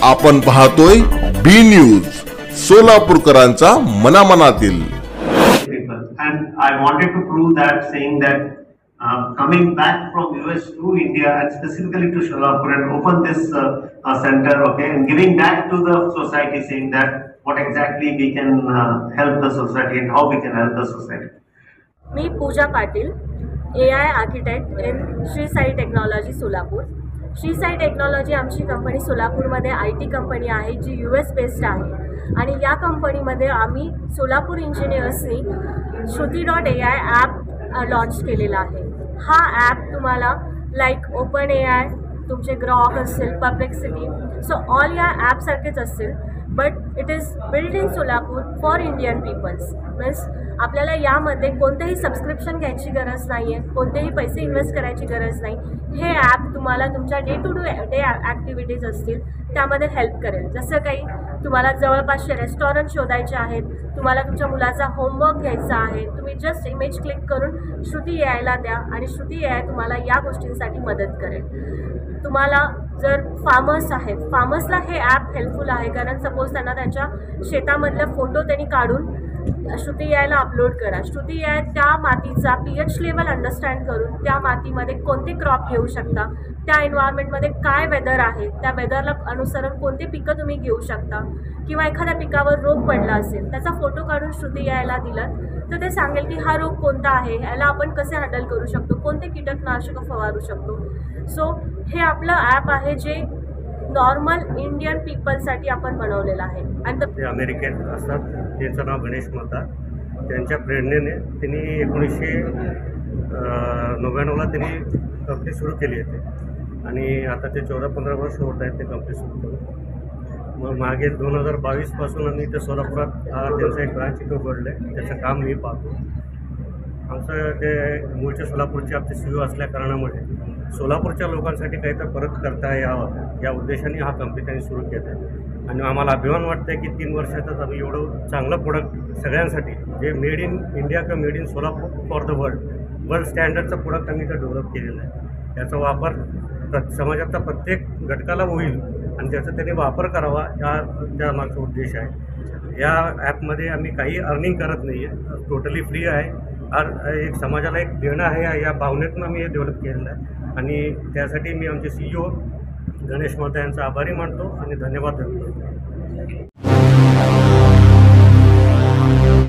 आपण पाहतोय बी news, सोलापूरकरांचा मनामनातील. And I wanted to prove that, saying that coming back from US to India and specifically to Solapur and open this center, okay, and giving back to the society, saying that what exactly we can help the society and how we can help the society. मी Pooja Patil, AI architect in Shri Sai technology Solapur. Shri Sai technology आमची company सोलापूरमध्ये IT company आहे जी US based आहे आणि या कंपनीमध्ये आम्ही सोलापूर इंजिनियर्सनी श्रुती.ai ॲप लॉन्च केलेला आहे. हा ॲप तुम्हाला लाईक ओपन AI, तुमचे ग्रॉक असेल, परप्लेक्सिटी, सो ऑल या ॲपसारखेच असतील, but it is build in Solapur for Indian peoples. Means आपल्याला यामध्ये कोणतेही सबस्क्रिप्शन घ्यायची गरज नाही आहे, कोणतेही पैसे इन्व्हेस्ट करायची गरज नाही. हे ॲप तुम्हाला तुमच्या डे टू डे ॲक्टिव्हिटीज असतील त्यामध्ये हेल्प करेल. जसं काही तुम्हाला जवळपासचे रेस्टॉरंट शोधायचे आहेत, तुम्हाला तुमच्या मुलाचा होमवर्क घ्यायचा आहे, तुम्ही जस्ट इमेज क्लिक करून श्रुती.ai द्या आणि श्रुती.ai तुम्हाला या गोष्टींसाठी मदत करेल. तुम्हाला जर फार्मर्स आहेत, फार्मर्सला हे ॲप हेल्पफुल आहे, कारण सपोज त्यांना त्यांच्या शेतामधले फोटो त्यांनी काढून श्रुती.ai अपलोड करा. श्रुती.ai त्या मातीचा pH लेवल अंडरस्टँड करून त्या मातीमध्ये कोणते क्रॉप घेऊ शकता, त्या एन्व्हायरमेंटमध्ये काय वेदर आहे, त्या वेदरला अनुसरून कोणते पिकं तुम्ही घेऊ शकता, किंवा एखाद्या पिकावर रोग पडला असेल त्याचा फोटो काढून श्रुती.ai दिलात तर ते सांगेल की हा रोग कोणता आहे, याला आपण कसे हँडल करू शकतो, कोणते कीटकनाशक फवारू शकतो. सो हे आपलं ॲप आहे जे नॉर्मल इंडियन पीपलसाठी आपण बनवलेलं आहे. आणि ते अमेरिकेत असतात, त्यांचं नाव गणेश मल्हार. त्यांच्या प्रेरणेने त्यांनी 1999ला त्यांनी कंपनी सुरू केली होती आणि आता ते 14-15 वर्ष होत आहेत ते कंपनी सुरू करून. मग मागे 2022पासून आम्ही इथे सोलापुरात त्यांचं एक ब्रांच इथं उघडलं आहे, त्याचं काम मी पाहतो. आमचं ते मूळच्या सोलापूरचे आमचे CEO असल्या कारणामुळे सोलापूरच्या लोकांसाठी काही तर परत करता यावं या उद्देशाने हा कंपनी त्यांनी सुरू केला आहे. आणि आम्हाला अभिमान वाटतं आहे की 3 वर्षातच आम्ही एवढं चांगलं प्रोडक्ट सगळ्यांसाठी, जे मेड इन इंडिया किंवा made in Solapur for the world स्टँडर्डचं प्रोडक्ट आम्ही इथं डेव्हलप केलेलं आहे. याचा वापर समाजातल्या प्रत्येक घटकाला होईल आणि त्याचा त्यांनी वापर करावा त्या मागचा उद्देश आहे. या ॲपमध्ये आम्ही काही अर्निंग करत नाही आहे, टोटली फ्री आहे. एक समाजाला एक देणं आहे या भावनेतून आम्ही हे डेव्हलप केलेलं आहे आणि त्यासाठी मी आमचे CEO गणेश मल्हार यांचा आभारी मानतो आणि धन्यवाद देतो.